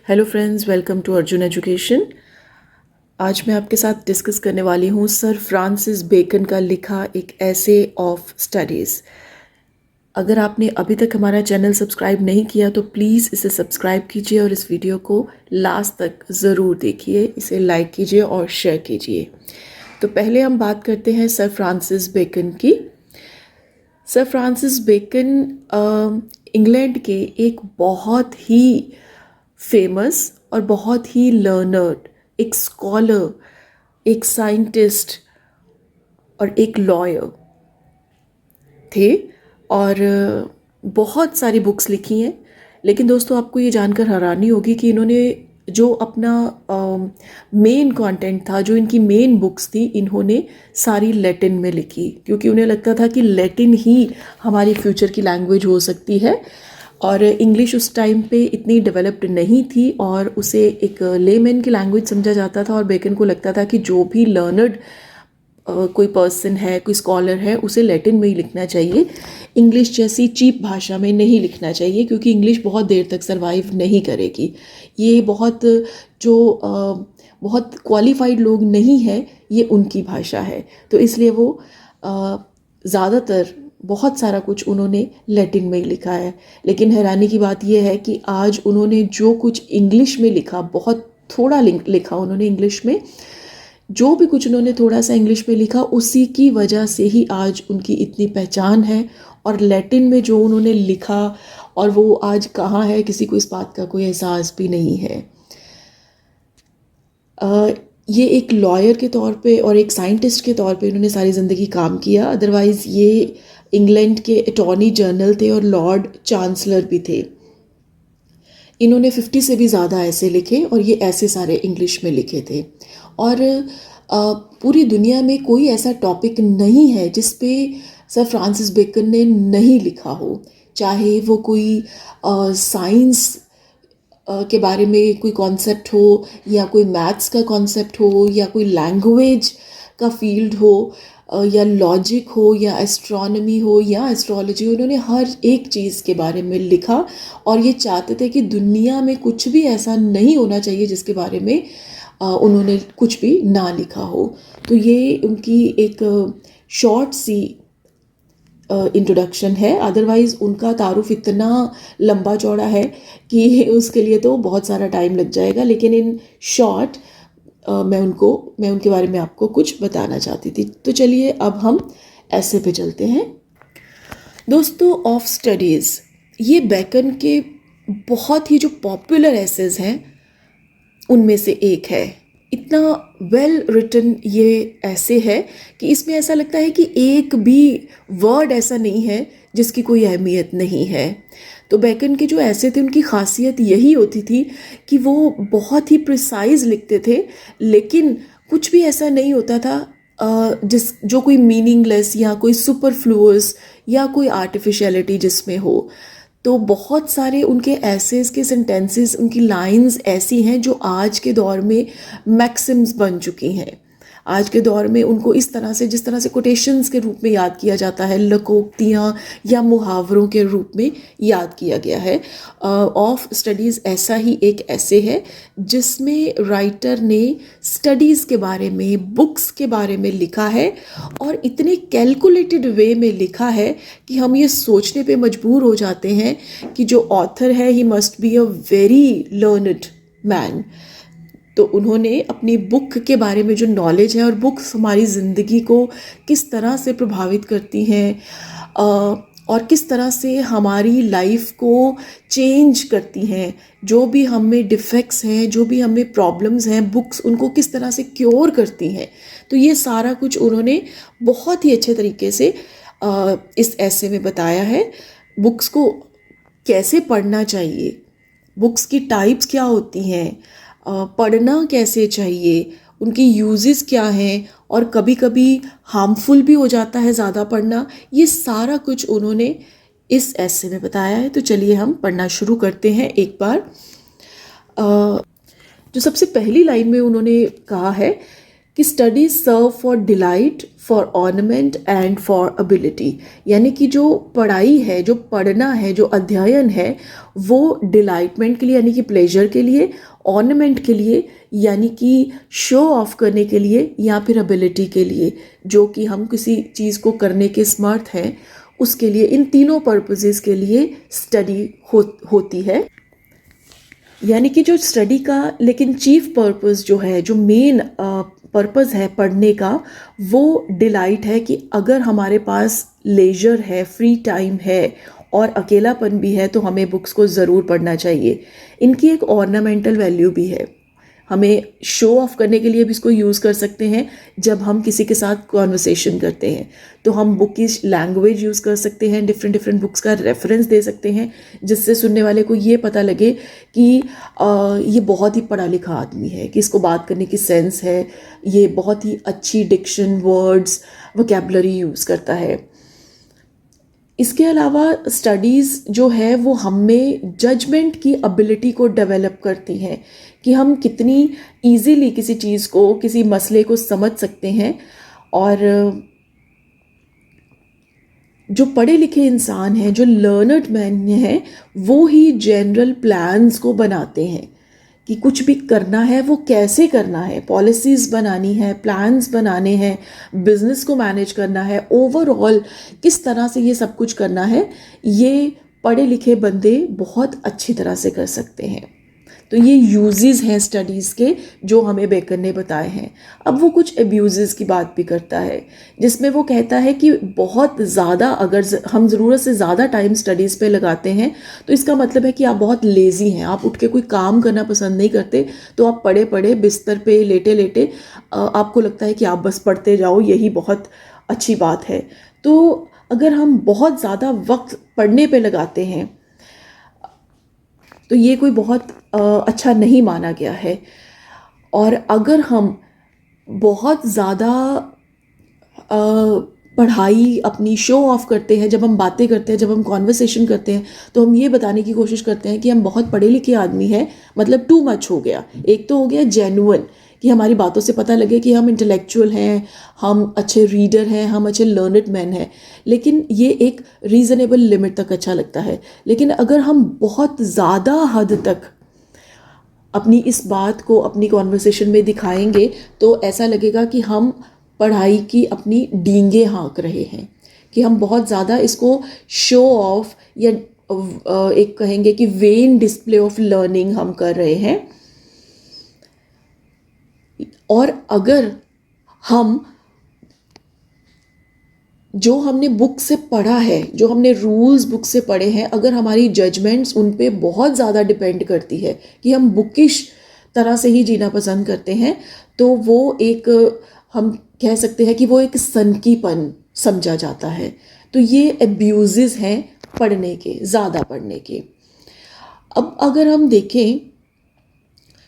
Hello friends, welcome to Arjun Education. आज मैं आपके साथ डिस्कस करने वाली हूँ सर फ्रांसिस बेकन का लिखा एक ऐसे ऑफ स्टडीज़। अगर आपने अभी तक हमारा चैनल सब्सक्राइब नहीं किया तो प्लीज़ इसे सब्सक्राइब कीजिए और इस वीडियो को लास्ट तक ज़रूर देखिए, इसे लाइक कीजिए और शेयर कीजिए। तो पहले हम बात करते हैं सर फ्रांसिस बेकन की। सर फ्रांसिस बेकन इंग्लैंड के एक बहुत ही फेमस और बहुत ही लर्नर्ड, एक स्कॉलर, एक साइंटिस्ट और एक लॉयर थे और बहुत सारी बुक्स लिखी हैं। लेकिन दोस्तों, आपको ये जानकर हैरानी होगी कि इन्होंने जो अपना मेन कंटेंट था, जो इनकी मेन बुक्स थी, इन्होंने सारी लैटिन में लिखी, क्योंकि उन्हें लगता था कि लैटिन ही हमारी फ्यूचर की लैंग्वेज हो सकती है। और इंग्लिश उस टाइम पे इतनी डेवलप्ड नहीं थी और उसे एक लेमैन की लैंग्वेज समझा जाता था। और बेकन को लगता था कि जो भी लर्नर्ड कोई पर्सन है, कोई स्कॉलर है, उसे लैटिन में ही लिखना चाहिए, इंग्लिश जैसी चीप भाषा में नहीं लिखना चाहिए, क्योंकि इंग्लिश बहुत देर तक सरवाइव नहीं करेगी। ये बहुत क्वालिफाइड लोग नहीं हैं, ये उनकी भाषा है। तो इसलिए वो ज़्यादातर बहुत सारा कुछ उन्होंने लैटिन में ही लिखा है। लेकिन हैरानी की बात यह है कि आज उन्होंने जो कुछ इंग्लिश में लिखा, बहुत थोड़ा लिखा उन्होंने इंग्लिश में, जो भी कुछ उन्होंने थोड़ा सा इंग्लिश में लिखा, उसी की वजह से ही आज उनकी इतनी पहचान है। और लैटिन में जो उन्होंने लिखा और वो आज कहाँ है, किसी को इस बात का कोई एहसास भी नहीं है। ये एक लॉयर के तौर पे और एक साइंटिस्ट के तौर पे इन्होंने सारी ज़िंदगी काम किया। अदरवाइज़ ये इंग्लैंड के अटॉर्नी जनरल थे और लॉर्ड चांसलर भी थे। इन्होंने 50 से भी ज़्यादा ऐसे लिखे और ये ऐसे सारे इंग्लिश में लिखे थे। और पूरी दुनिया में कोई ऐसा टॉपिक नहीं है जिस पे सर फ्रांसिस बेकन ने नहीं लिखा हो, चाहे वो कोई साइंस के बारे में कोई कॉन्सेप्ट हो, या कोई मैथ्स का कॉन्सेप्ट हो, या कोई लैंग्वेज का फील्ड हो, या लॉजिक हो, या एस्ट्रोनॉमी हो, या एस्ट्रोलॉजी हो। उन्होंने हर एक चीज़ के बारे में लिखा और ये चाहते थे कि दुनिया में कुछ भी ऐसा नहीं होना चाहिए जिसके बारे में उन्होंने कुछ भी ना लिखा हो। तो ये उनकी एक शॉर्ट सी इंट्रोडक्शन है। अदरवाइज़ उनका तारुफ इतना लंबा चौड़ा है कि उसके लिए तो बहुत सारा टाइम लग जाएगा। लेकिन इन शॉर्ट मैं उनके बारे में आपको कुछ बताना चाहती थी। तो चलिए अब हम ऐसे पे चलते हैं। दोस्तों, ऑफ स्टडीज़ ये बेकन के बहुत ही जो पॉपुलर एसेज हैं उनमें से एक है। इतना वेल रिटन ये ऐसे है कि इसमें ऐसा लगता है कि एक भी वर्ड ऐसा नहीं है जिसकी कोई अहमियत नहीं है। तो बेकन के जो ऐसे थे, उनकी खासियत यही होती थी कि वो बहुत ही प्रिसाइज लिखते थे, लेकिन कुछ भी ऐसा नहीं होता था जो कोई मीनिंगलेस या कोई सुपरफ्लुअस या कोई आर्टिफिशियलिटी जिसमें हो। तो बहुत सारे उनके एसेस के सेंटेंसेस, उनकी लाइंस ऐसी हैं जो आज के दौर में मैक्सिम्स बन चुकी हैं। आज के दौर में उनको इस तरह से, जिस तरह से कोटेशंस के रूप में याद किया जाता है, लकोक्तियाँ या मुहावरों के रूप में याद किया गया है। ऑफ स्टडीज़ ऐसा ही एक ऐसे है जिसमें राइटर ने स्टडीज़ के बारे में, बुक्स के बारे में लिखा है और इतने कैलकुलेटेड वे में लिखा है कि हम ये सोचने पे मजबूर हो जाते हैं कि जो ऑथर है, he must be a very learned man. तो उन्होंने अपनी बुक के बारे में जो नॉलेज है, और बुक्स हमारी ज़िंदगी को किस तरह से प्रभावित करती हैं और किस तरह से हमारी लाइफ को चेंज करती हैं, जो भी हम में डिफेक्ट्स हैं, जो भी हमें प्रॉब्लम्स हैं, बुक्स उनको किस तरह से क्योर करती हैं। तो ये सारा कुछ उन्होंने बहुत ही अच्छे तरीके से इस ऐसे में बताया है। बुक्स को कैसे पढ़ना चाहिए, बुक्स की टाइप्स क्या होती हैं, पढ़ना कैसे चाहिए, उनकी यूजेस क्या हैं, और कभी कभी हार्मफुल भी हो जाता है ज़्यादा पढ़ना। ये सारा कुछ उन्होंने इस ऐसे में बताया है। तो चलिए हम पढ़ना शुरू करते हैं। एक बार जो सबसे पहली लाइन में उन्होंने कहा है कि studies serve for delight, for ornament and for ability. यानी कि जो पढ़ाई है, जो पढ़ना है, जो अध्ययन है, वो डिलाइटमेंट के लिए यानी कि प्लेजर के लिए, ऑर्नामेंट के लिए यानी कि शो ऑफ करने के लिए, या फिर एबिलिटी के लिए जो कि हम किसी चीज़ को करने के समर्थ हैं उसके लिए। इन तीनों पर्पसेस के लिए स्टडी होती है। यानी कि जो स्टडी का लेकिन चीफ पर्पस जो है, जो मेन पर्पस है पढ़ने का, वो डिलाइट है कि अगर हमारे पास लेजर है, फ्री टाइम है और अकेलापन भी है तो हमें बुक्स को ज़रूर पढ़ना चाहिए। इनकी एक ऑर्नामेंटल वैल्यू भी है, हमें शो ऑफ करने के लिए भी इसको यूज़ कर सकते हैं। जब हम किसी के साथ कॉन्वर्सेशन करते हैं तो हम बुक की लैंग्वेज यूज़ कर सकते हैं, डिफरेंट डिफरेंट बुक्स का रेफरेंस दे सकते हैं, जिससे सुनने वाले को ये पता लगे कि ये बहुत ही पढ़ा लिखा आदमी है, कि इसको बात करने की सेंस है, ये बहुत ही अच्छी डिक्शन, वर्ड्स, वोकैबुलरी यूज़ करता है। इसके अलावा स्टडीज़ जो है वो हमें जजमेंट की एबिलिटी को डेवलप करती हैं कि हम कितनी इजीली किसी चीज़ को, किसी मसले को समझ सकते हैं। और जो पढ़े लिखे इंसान हैं, जो लर्नड मैन हैं, वो ही जनरल प्लान्स को बनाते हैं कि कुछ भी करना है वो कैसे करना है, पॉलिसीज़ बनानी है, प्लान्स बनाने हैं, बिजनेस को मैनेज करना है, ओवरऑल किस तरह से ये सब कुछ करना है, ये पढ़े लिखे बंदे बहुत अच्छी तरह से कर सकते हैं। तो ये यूजेस हैं स्टडीज़ के जो हमें बेकर ने बताए हैं। अब वो कुछ एब्यूज़ की बात भी करता है, जिसमें वो कहता है कि बहुत ज़्यादा अगर हम ज़रूरत से ज़्यादा टाइम स्टडीज़ पे लगाते हैं तो इसका मतलब है कि आप बहुत लेज़ी हैं, आप उठ के कोई काम करना पसंद नहीं करते, तो आप पड़े पड़े बिस्तर पे लेटे लेटे आपको लगता है कि आप बस पढ़ते जाओ, यही बहुत अच्छी बात है। तो अगर हम बहुत ज़्यादा वक्त पढ़ने पे लगाते हैं तो ये कोई बहुत अच्छा नहीं माना गया है। और अगर हम बहुत ज़्यादा पढ़ाई अपनी शो ऑफ करते हैं, जब हम बातें करते हैं, जब हम कॉन्वर्सेशन करते हैं, तो हम ये बताने की कोशिश करते हैं कि हम बहुत पढ़े लिखे आदमी हैं, मतलब टू मच हो गया। एक तो हो गया जेन्युइन, कि हमारी बातों से पता लगे कि हम इंटेलेक्चुअल हैं, हम अच्छे रीडर हैं, हम अच्छे लर्नड मैन हैं, लेकिन ये एक रीज़नेबल लिमिट तक अच्छा लगता है। लेकिन अगर हम बहुत ज़्यादा हद तक अपनी इस बात को अपनी कॉन्वर्सेशन में दिखाएंगे तो ऐसा लगेगा कि हम पढ़ाई की अपनी डींगे हाँक रहे हैं, कि हम बहुत ज़्यादा इसको शो ऑफ या एक कहेंगे कि वेन डिस्प्ले ऑफ लर्निंग हम कर रहे हैं। और अगर हम जो हमने बुक से पढ़ा है, जो हमने रूल्स बुक से पढ़े हैं, अगर हमारी जजमेंट्स उन पे बहुत ज़्यादा डिपेंड करती है कि हम बुकिश तरह से ही जीना पसंद करते हैं, तो वो एक हम कह सकते हैं कि वो एक सनकीपन समझा जाता है। तो ये एब्यूज़ हैं पढ़ने के, ज़्यादा पढ़ने के। अब अगर हम देखें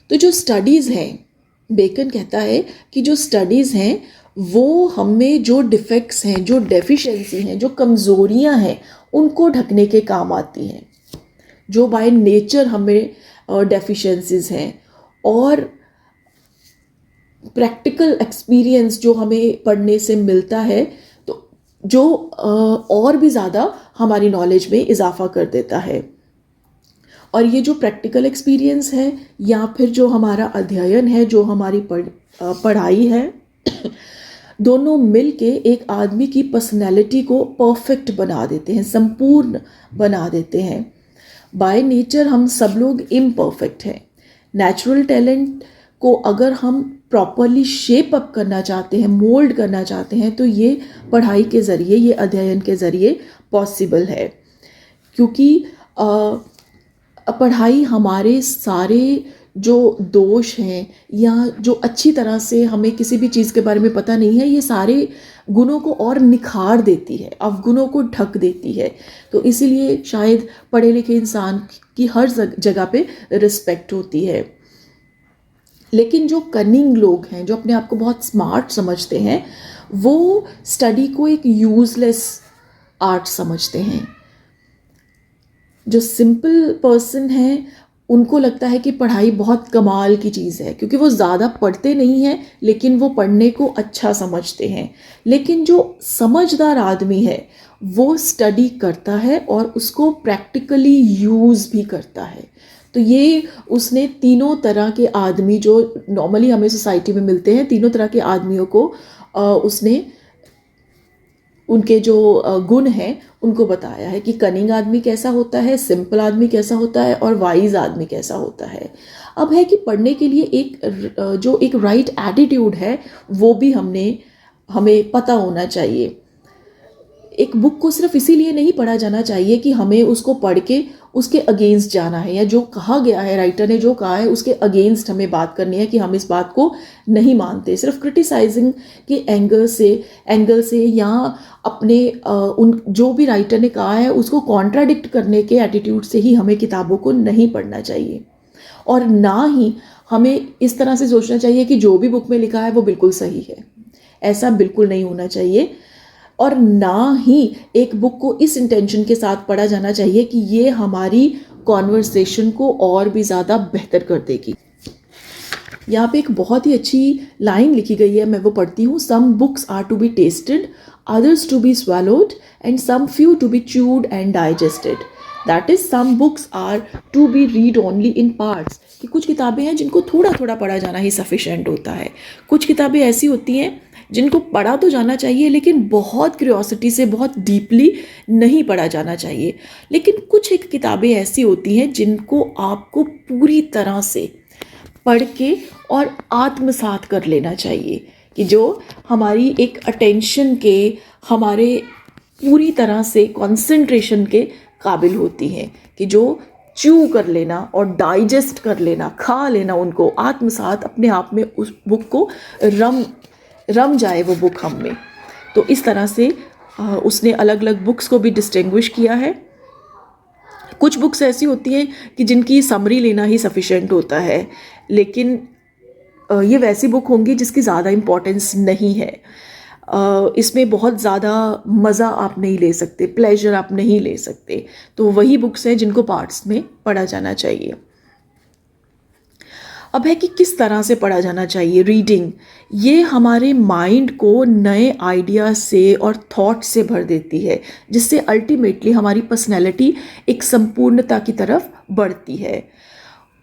तो जो स्टडीज़ हैं, बेकन कहता है कि जो स्टडीज़ हैं वो हमें जो डिफेक्ट्स हैं, जो डेफिशिएंसी हैं, जो कमज़ोरियां हैं, उनको ढकने के काम आती हैं, जो बाय नेचर हमें डेफिशिएंसीज हैं। और प्रैक्टिकल एक्सपीरियंस जो हमें पढ़ने से मिलता है, तो जो और भी ज़्यादा हमारी नॉलेज में इजाफा कर देता है। और ये जो प्रैक्टिकल एक्सपीरियंस है या फिर जो हमारा अध्ययन है, जो हमारी पढ़ाई है, दोनों मिलके एक आदमी की पर्सनैलिटी को परफेक्ट बना देते हैं, संपूर्ण बना देते हैं। बाय नेचर हम सब लोग इम्परफेक्ट हैं। नेचुरल टैलेंट को अगर हम प्रॉपरली शेप अप करना चाहते हैं, मोल्ड करना चाहते हैं, तो ये पढ़ाई के ज़रिए, ये अध्ययन के ज़रिए पॉसिबल है। क्योंकि पढ़ाई हमारे सारे जो दोष हैं या जो अच्छी तरह से हमें किसी भी चीज़ के बारे में पता नहीं है, ये सारे गुणों को और निखार देती है, अवगुणों को ढक देती है। तो इसीलिए शायद पढ़े लिखे इंसान की हर जगह पे रिस्पेक्ट होती है। लेकिन जो कनिंग लोग हैं, जो अपने आप को बहुत स्मार्ट समझते हैं, वो स्टडी को एक यूजलेस आर्ट समझते हैं। जो सिंपल पर्सन है उनको लगता है कि पढ़ाई बहुत कमाल की चीज़ है, क्योंकि वो ज़्यादा पढ़ते नहीं हैं लेकिन वो पढ़ने को अच्छा समझते हैं। लेकिन जो समझदार आदमी है वो स्टडी करता है और उसको प्रैक्टिकली यूज़ भी करता है। तो ये उसने तीनों तरह के आदमी जो नॉर्मली हमें सोसाइटी में मिलते हैं, तीनों तरह के आदमियों को उसने उनके जो गुण हैं उनको बताया है कि कनिंग आदमी कैसा होता है, सिंपल आदमी कैसा होता है और वाइज आदमी कैसा होता है। अब है कि पढ़ने के लिए जो एक राइट एटीट्यूड है वो भी हमें पता होना चाहिए। एक बुक को सिर्फ इसीलिए नहीं पढ़ा जाना चाहिए कि हमें उसको पढ़ के उसके अगेंस्ट जाना है, या जो कहा गया है, राइटर ने जो कहा है उसके अगेंस्ट हमें बात करनी है कि हम इस बात को नहीं मानते। सिर्फ क्रिटिसाइजिंग के एंगल से या अपने उन जो भी राइटर ने कहा है उसको कॉन्ट्राडिक्ट करने के एटीट्यूड से ही हमें किताबों को नहीं पढ़ना चाहिए। और ना ही हमें इस तरह से सोचना चाहिए कि जो भी बुक में लिखा है वो बिल्कुल सही है। ऐसा बिल्कुल नहीं होना चाहिए। और ना ही एक बुक को इस इंटेंशन के साथ पढ़ा जाना चाहिए कि ये हमारी कॉन्वर्सेशन को और भी ज़्यादा बेहतर कर देगी। यहाँ पे एक बहुत ही अच्छी लाइन लिखी गई है, मैं वो पढ़ती हूँ। Some books are to be tested, others to be swallowed, and some few to be chewed and digested. That is, some books are to be read only in parts. कि कुछ किताबें हैं जिनको थोड़ा थोड़ा पढ़ा जाना ही सफिशेंट होता है। कुछ किताबें ऐसी होती हैं जिनको पढ़ा तो जाना चाहिए लेकिन बहुत क्यूरियोसिटी से, बहुत डीपली नहीं पढ़ा जाना चाहिए। लेकिन कुछ एक किताबें ऐसी होती हैं जिनको आपको पूरी तरह से पढ़ के और आत्मसात कर लेना चाहिए, कि जो हमारी एक अटेंशन के, हमारे पूरी तरह से कंसंट्रेशन के काबिल होती हैं, कि जो च्यू कर लेना और डाइजेस्ट कर लेना, खा लेना, उनको आत्मसात अपने आप में उस बुक को रम जाए वो बुक हम में। तो इस तरह से उसने अलग अलग बुक्स को भी डिस्टिंग्विश किया है। कुछ बुक्स ऐसी होती हैं कि जिनकी समरी लेना ही सफिशेंट होता है, लेकिन ये वैसी बुक होंगी जिसकी ज़्यादा इम्पोर्टेंस नहीं है। इसमें बहुत ज़्यादा मज़ा आप नहीं ले सकते, प्लेजर आप नहीं ले सकते। तो वही बुक्स हैं जिनको पार्ट्स में पढ़ा जाना चाहिए। अब है कि किस तरह से पढ़ा जाना चाहिए। रीडिंग ये हमारे माइंड को नए आइडिया से और थॉट से भर देती है, जिससे अल्टीमेटली हमारी पर्सनैलिटी एक संपूर्णता की तरफ बढ़ती है।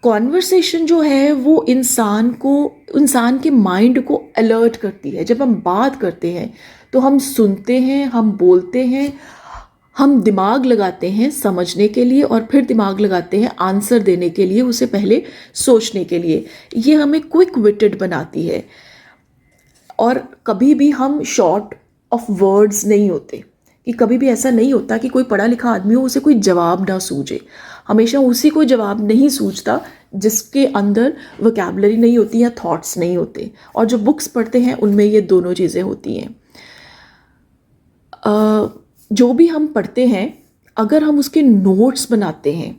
कॉन्वर्सेशन जो है वो इंसान के माइंड को अलर्ट करती है। जब हम बात करते हैं तो हम सुनते हैं, हम बोलते हैं, हम दिमाग लगाते हैं समझने के लिए और फिर दिमाग लगाते हैं आंसर देने के लिए, उसे पहले सोचने के लिए। ये हमें क्विक विटेड बनाती है। और कभी भी हम शॉर्ट ऑफ वर्ड्स नहीं होते, कि कभी भी ऐसा नहीं होता कि कोई पढ़ा लिखा आदमी हो उसे कोई जवाब ना सूझे। हमेशा उसी को जवाब नहीं सूझता जिसके अंदर वोकैबुलरी नहीं होती या थॉट्स नहीं होते। और जो बुक्स पढ़ते हैं उनमें ये दोनों चीज़ें होती हैं। जो भी हम पढ़ते हैं अगर हम उसके नोट्स बनाते हैं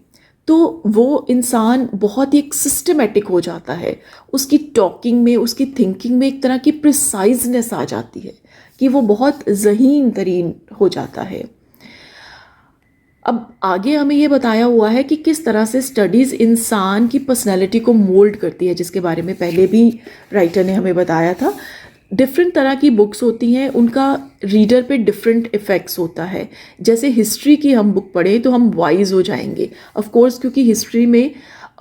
तो वो इंसान बहुत ही एक सिस्टमेटिक हो जाता है। उसकी टॉकिंग में, उसकी थिंकिंग में एक तरह की प्रिसाइजनेस आ जाती है कि वो बहुत ज़हीन तरीन हो जाता है। अब आगे हमें ये बताया हुआ है कि किस तरह से स्टडीज़ इंसान की पर्सनैलिटी को मोल्ड करती है, जिसके बारे में पहले भी राइटर ने हमें बताया था। डिफरेंट तरह की बुक्स होती हैं, उनका रीडर पे डिफरेंट इफ़ेक्ट्स होता है। जैसे हिस्ट्री की हम बुक पढ़ें तो हम वाइज हो जाएंगे, ऑफ कोर्स, क्योंकि हिस्ट्री में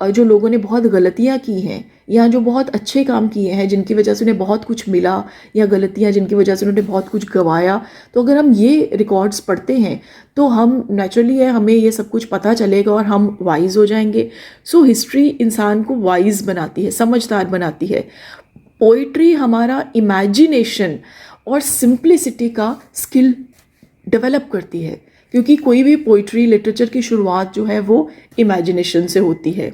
जो लोगों ने बहुत गलतियाँ की हैं या जो बहुत अच्छे काम किए हैं जिनकी वजह से उन्हें बहुत कुछ मिला, या गलतियाँ जिनकी वजह से उन्होंने बहुत कुछ गंवाया, तो अगर हम ये रिकॉर्ड्स पढ़ते हैं तो हम नेचुरली हमें ये सब कुछ पता चलेगा और हम वाइज हो जाएंगे। सो हिस्ट्री इंसान को वाइज बनाती है, समझदार बनाती है। पोइट्री हमारा इमेजिनेशन और सिंप्लिसिटी का स्किल डेवलप करती है, क्योंकि कोई भी पोइट्री लिटरेचर की शुरुआत जो है वो इमेजिनेशन से होती है।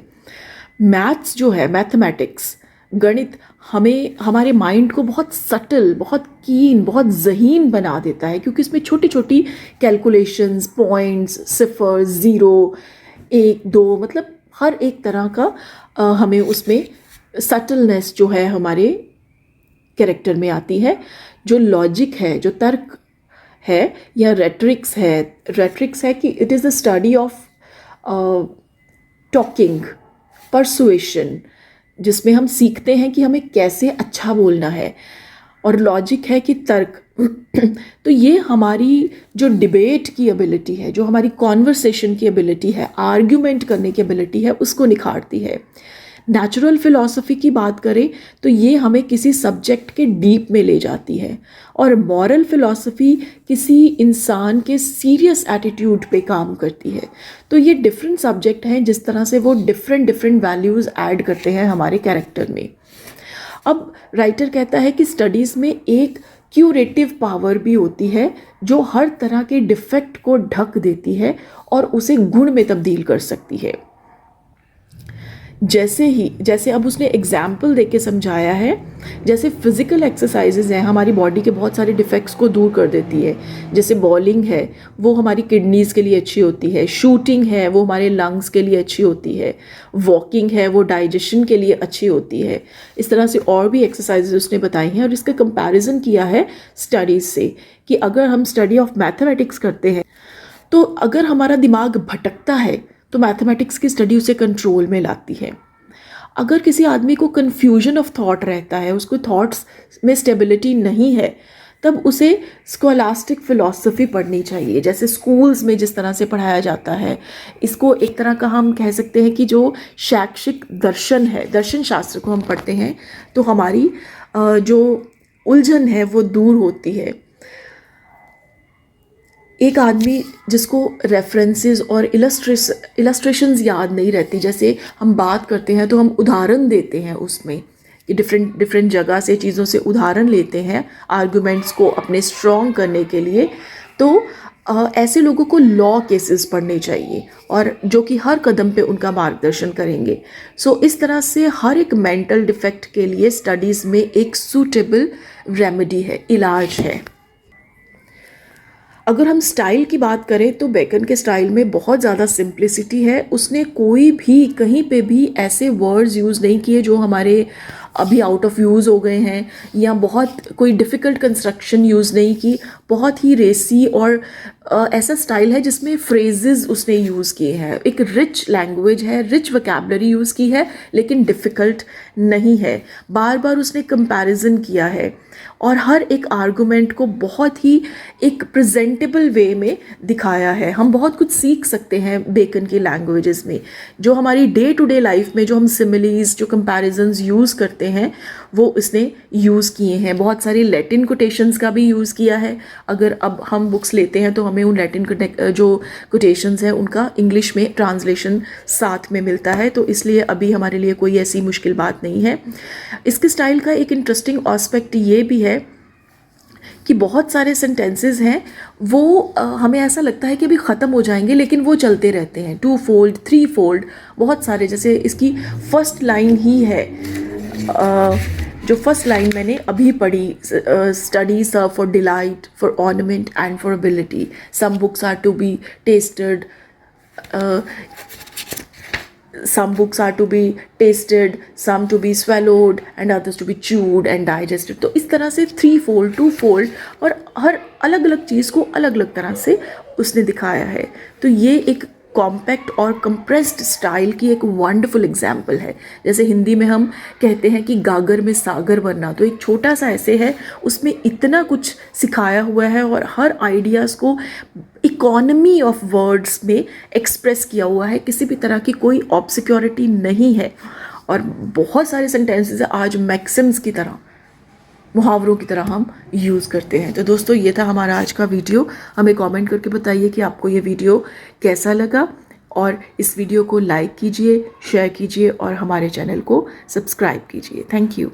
मैथ्स जो है, मैथमेटिक्स, गणित, हमें हमारे माइंड को बहुत सटल, बहुत कीन, बहुत ज़हीन बना देता है, क्योंकि इसमें छोटी छोटी कैलकुलेशंस, पॉइंट्स, सिफर, ज़ीरो, 1, 2, मतलब हर एक तरह का हमें उसमें सटलनेस जो है हमारे कैरेक्टर में आती है। जो लॉजिक है, जो तर्क है या रेट्रिक्स है कि it is the study of talking, persuasion, जिसमें हम सीखते हैं कि हमें कैसे अच्छा बोलना है, और लॉजिक है कि तर्क। तो ये हमारी जो डिबेट की एबिलिटी है, जो हमारी कॉन्वर्सेशन की एबिलिटी है, आर्ग्यूमेंट करने की एबिलिटी है, उसको निखारती है। नेचुरल फिलॉसफी की बात करें तो ये हमें किसी सब्जेक्ट के डीप में ले जाती है, और मॉरल फिलॉसफी किसी इंसान के सीरियस एटीट्यूड पे काम करती है। तो ये डिफरेंट सब्जेक्ट हैं जिस तरह से वो डिफरेंट वैल्यूज़ ऐड करते हैं हमारे कैरेक्टर में। अब राइटर कहता है कि स्टडीज़ में एक क्यूरेटिव पावर भी होती है जो हर तरह के डिफेक्ट को ढक देती है और उसे गुण में तब्दील कर सकती है। जैसे अब उसने एग्जाम्पल देके समझाया है, जैसे फिजिकल एक्सरसाइजेज हैं हमारी बॉडी के बहुत सारे डिफेक्ट्स को दूर कर देती है। जैसे बॉलिंग है वो हमारी किडनीज़ के लिए अच्छी होती है, शूटिंग है वो हमारे लंग्स के लिए अच्छी होती है, वॉकिंग है वो डाइजेशन के लिए अच्छी होती है। इस तरह से और भी एक्सरसाइजेज उसने बताई हैं, और इसका कंपैरिजन किया है स्टडीज़ से कि अगर हम स्टडी ऑफ मैथमेटिक्स करते हैं तो अगर हमारा दिमाग भटकता है तो मैथमेटिक्स की स्टडी उसे कंट्रोल में लाती है। अगर किसी आदमी को कन्फ्यूजन ऑफ थॉट रहता है, उसको थॉट्स में स्टेबिलिटी नहीं है, तब उसे स्कॉलास्टिक फ़िलॉसफी पढ़नी चाहिए, जैसे स्कूल्स में जिस तरह से पढ़ाया जाता है। इसको एक तरह का हम कह सकते हैं कि जो शैक्षिक दर्शन है, दर्शन शास्त्र को हम पढ़ते हैं तो हमारी जो उलझन है वो दूर होती है। एक आदमी जिसको रेफरेंसेस और इलस्ट्रेशंस याद नहीं रहती, जैसे हम बात करते हैं तो हम उदाहरण देते हैं उसमें कि डिफरेंट जगह से चीज़ों से उदाहरण लेते हैं आर्गुमेंट्स को अपने स्ट्रॉन्ग करने के लिए। तो ऐसे लोगों को लॉ केसेस पढ़ने चाहिए और जो कि हर कदम पे उनका मार्गदर्शन करेंगे। सो इस तरह से हर एक मेंटल डिफेक्ट के लिए स्टडीज़ में एक सूटेबल रेमेडी है, इलाज है। अगर हम स्टाइल की बात करें तो बेकन के स्टाइल में बहुत ज़्यादा सिंप्लिसिटी है। उसने कोई भी कहीं पे भी ऐसे वर्ड्स यूज़ नहीं किए जो हमारे अभी आउट ऑफ यूज़ हो गए हैं, या बहुत कोई डिफ़िकल्ट कंस्ट्रक्शन यूज़ नहीं की। बहुत ही रेसी और ऐसा स्टाइल है जिसमें फ्रेजेस उसने यूज़ किए हैं। एक रिच लैंग्वेज है, रिच वोकैबुलरी यूज़ की है, लेकिन डिफ़िकल्ट नहीं है। बार बार उसने कंपैरिजन किया है और हर एक आर्गुमेंट को बहुत ही एक प्रेजेंटेबल वे में दिखाया है। हम बहुत कुछ सीख सकते हैं बेकन की लैंग्वेजेस में। जो हमारी डे टू डे लाइफ में जो हम सिमिलीज, जो कंपैरिजन्स यूज़ करते हैं, वो इसने यूज़ किए हैं। बहुत सारी लैटिन कोटेशंस का भी यूज़ किया है। अगर अब हम बुक्स लेते हैं तो हमें उन लैटिन जो कोटेशंस हैं उनका इंग्लिश में ट्रांसलेशन साथ में मिलता है, तो इसलिए अभी हमारे लिए कोई ऐसी मुश्किल बात नहीं है। इसके स्टाइल का एक इंटरेस्टिंग एस्पेक्ट ये भी है कि बहुत सारे सेंटेंसेस हैं वो हमें ऐसा लगता है कि अभी ख़त्म हो जाएंगे, लेकिन वो चलते रहते हैं, 2 फोल्ड 3 फोल्ड बहुत सारे। जैसे इसकी फर्स्ट लाइन ही है, जो फर्स्ट लाइन मैंने अभी पढ़ी, study serve for delight, for ornament and for ability, some books are to be tested, some books are to be tasted, some to be swallowed and others to be chewed and digested। तो इस तरह से 3 fold 2 fold और हर अलग अलग चीज़ को अलग अलग तरह से उसने दिखाया है। तो ये एक कॉम्पैक्ट और कंप्रेस्ड स्टाइल की एक वंडरफुल एग्जाम्पल है। जैसे हिंदी में हम कहते हैं कि गागर में सागर बनना, तो एक छोटा सा ऐसे है, उसमें इतना कुछ सिखाया हुआ है और हर आइडियाज़ को इकोनॉमी ऑफ वर्ड्स में एक्सप्रेस किया हुआ है। किसी भी तरह की कोई ऑब्सक्योरिटी नहीं है और बहुत सारे सेंटेंसेस आज मैक्सिम्स की तरह, मुहावरों की तरह हम यूज़ करते हैं। तो दोस्तों ये था हमारा आज का वीडियो। हमें कमेंट करके बताइए कि आपको ये वीडियो कैसा लगा, और इस वीडियो को लाइक कीजिए, शेयर कीजिए और हमारे चैनल को सब्सक्राइब कीजिए। Thank you.